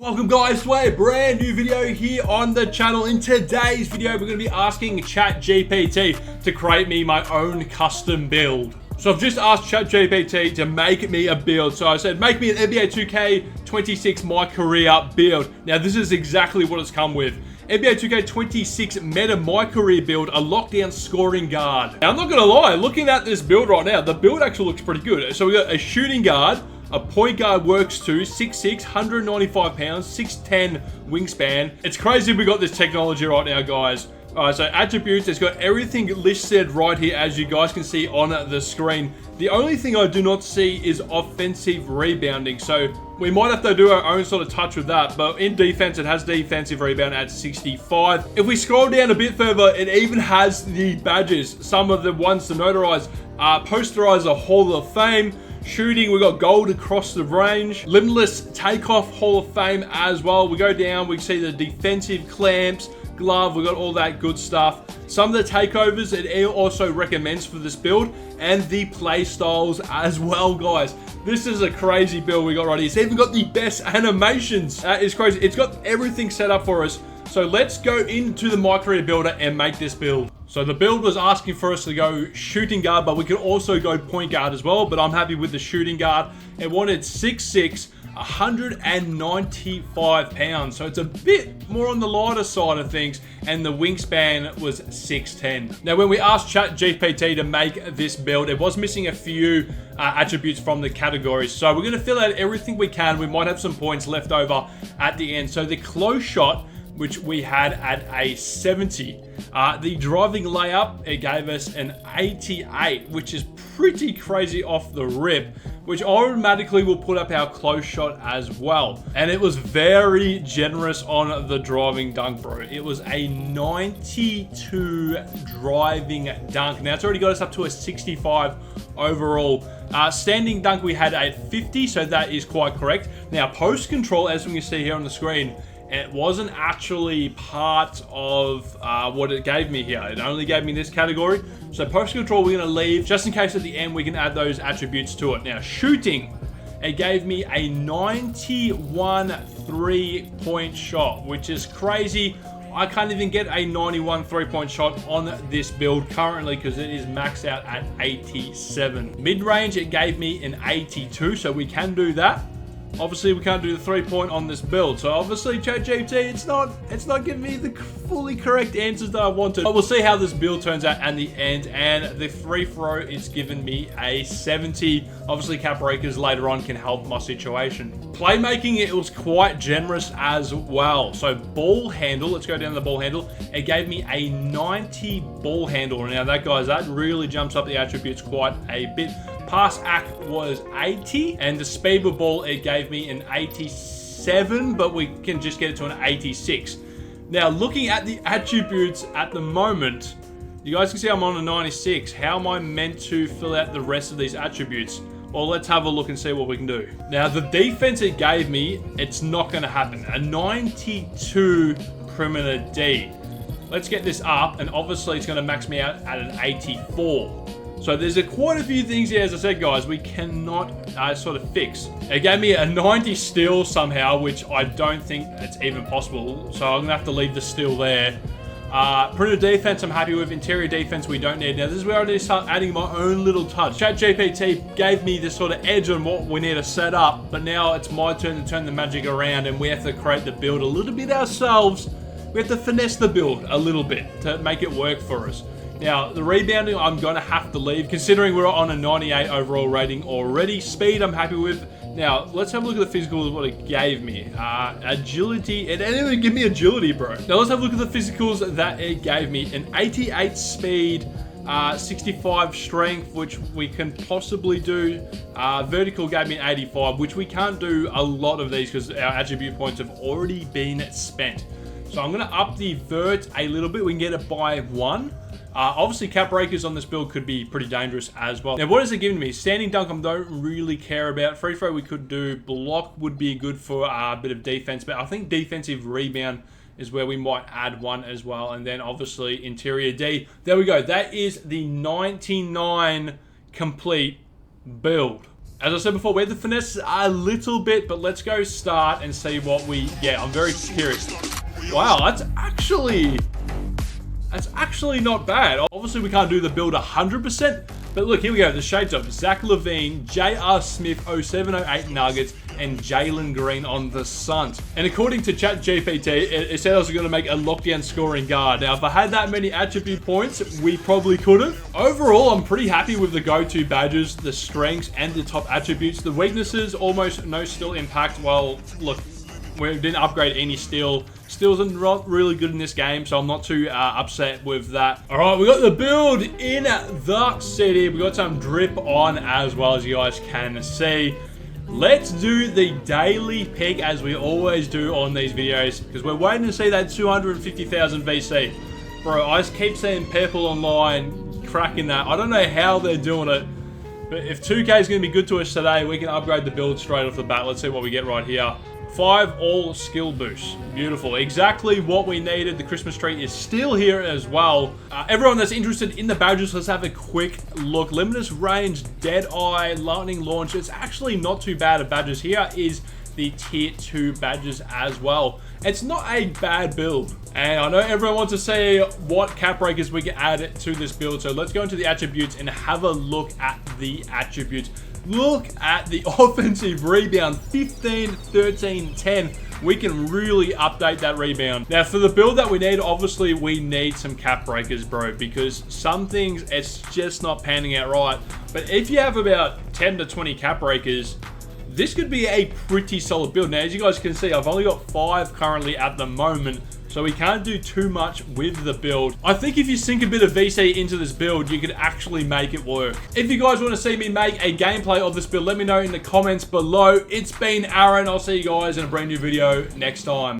Welcome guys to a brand new video here on the channel. In today's video, we're going to be asking ChatGPT to create me my own custom build. So I've just asked ChatGPT to make me a build. So I said, make me an NBA 2K26 MyCareer build. Now this is exactly what it's come with. NBA 2K26 meta MyCareer build, a lockdown scoring guard. Now I'm not going to lie, looking at this build right now, the build actually looks pretty good. So we got a shooting guard, a point guard works too, 6'6", 195 pounds, 6'10 wingspan. It's crazy we got this technology right now, guys. Alright, so attributes, it's got everything listed right here as you guys can see on the screen. The only thing I do not see is offensive rebounding, so we might have to do our own sort of touch with that, but in defense, it has defensive rebound at 65. If we scroll down a bit further, it even has the badges, some of the ones to notarize. Posterizer Hall of Fame. Shooting, we got gold across the range. Limitless Takeoff Hall of Fame as well. We go down, we see the defensive clamps, glove, we got all that good stuff. Some of the takeovers it also recommends for this build, and the play styles as well, guys. This is a crazy build we got right here. It's even got the best animations. That is crazy. It's got everything set up for us. So let's go into the MyCareer builder and make this build. So the build was asking for us to go shooting guard, but we could also go point guard as well. But I'm happy with the shooting guard. It wanted 6'6", 195 pounds. So it's a bit more on the lighter side of things. And the wingspan was 6'10". Now, when we asked ChatGPT to make this build, it was missing a few attributes from the categories. So we're going to fill out everything we can. We might have some points left over at the end. So the close shot, which we had at a 70. The driving layup, it gave us an 88, which is pretty crazy off the rip, which automatically will put up our close shot as well. And it was very generous on the driving dunk, bro. It was a 92 driving dunk. Now it's already got us up to a 65 overall. Standing dunk we had at 50, so that is quite correct. Now post control, as we can see here on the screen, it wasn't actually part of what it gave me here. It only gave me this category. So post control we're going to leave, just in case at the end we can add those attributes to it. Now shooting, it gave me a 91 3-point shot, which is crazy. I can't even get a 91 3-point shot on this build currently because it is maxed out at 87. Mid-range, it gave me an 82, so we can do that. Obviously, we can't do the 3-point on this build. So obviously, ChatGPT, it's not giving me the fully correct answers that I wanted. But we'll see how this build turns out at the end. And the free throw, it's given me a 70. Obviously, cap breakers later on can help my situation. Playmaking, it was quite generous as well. So ball handle, let's go down to the ball handle. It gave me a 90 ball handle. Now that, guys, that really jumps up the attributes quite a bit. Pass ac was 80, and the speed with ball, it gave me an 87, but we can just get it to an 86. Now, looking at the attributes at the moment, you guys can see I'm on a 96. How am I meant to fill out the rest of these attributes? Well, let's have a look and see what we can do. Now, the defense it gave me, it's not going to happen. A 92 perimeter D. Let's get this up, and obviously it's going to max me out at an 84. So there's quite a few things here, as I said, guys, we cannot sort of fix. It gave me a 90 steal somehow, which I don't think it's even possible. So I'm going to have to leave the steal there. Perimeter defense, I'm happy with. Interior defense, we don't need. Now, this is where I need to start adding my own little touch. ChatGPT gave me this sort of edge on what we need to set up, but now it's my turn to turn the magic around, and we have to create the build a little bit ourselves. We have to finesse the build a little bit to make it work for us. Now, the rebounding, I'm going to have to leave, considering we're on a 98 overall rating already. Speed, I'm happy with. Now, let's have a look at the physicals, what it gave me. Agility, it didn't even give me agility, bro. Now, let's have a look at the physicals that it gave me. An 88 speed, 65 strength, which we can possibly do. Vertical gave me an 85, which we can't do a lot of these because our attribute points have already been spent. So I'm going to up the vert a little bit. We can get it by 1. Obviously, cap breakers on this build could be pretty dangerous as well. Now, what is it giving me? Standing dunk, I don't really care about. Free throw, we could do. Block would be good for a bit of defense, but I think defensive rebound is where we might add one as well. And then, obviously, interior D. There we go. That is the 99 complete build. As I said before, we had to finesse a little bit, but let's go start and see what we get. I'm very curious. Wow, that's actually not bad. Obviously, we can't do the build 100%, but look, here we go. The shades of Zach LaVine, J.R. Smith, 0708 Nuggets, and Jalen Green on the Suns. And according to ChatGPT, it said I was going to make a lockdown scoring guard. Now, if I had that many attribute points, we probably could have. Overall, I'm pretty happy with the go-to badges, the strengths, and the top attributes. The weaknesses, almost no steal impact. Well, look, we didn't upgrade any steal. Steals are not really good in this game, so I'm not too upset with that. All right, we got the build in the city. We got some drip on as well, as you guys can see. Let's do the daily pick as we always do on these videos, because we're waiting to see that 250,000 VC. Bro, I just keep seeing people online cracking that. I don't know how they're doing it, but if 2K is going to be good to us today, we can upgrade the build straight off the bat. Let's see what we get right here. 5 all skill boosts. Beautiful. Exactly what we needed. The Christmas tree is still here as well. Everyone that's interested in the badges, let's have a quick look. Limitless range, Deadeye, lightning launch. It's actually not too bad of badges. Here is the tier 2 badges as well. It's not a bad build. And I know everyone wants to see what cap breakers we can add to this build. So let's go into the attributes and have a look at the attributes. Look at the offensive rebound, 15, 13, 10. We can really update that rebound. Now, for the build that we need, obviously, we need some cap breakers, bro, because some things, it's just not panning out right. But if you have about 10 to 20 cap breakers, this could be a pretty solid build. Now, as you guys can see, I've only got 5 currently at the moment, so we can't do too much with the build. I think if you sink a bit of VC into this build, you could actually make it work. If you guys want to see me make a gameplay of this build, let me know in the comments below. It's been Aaron. I'll see you guys in a brand new video next time.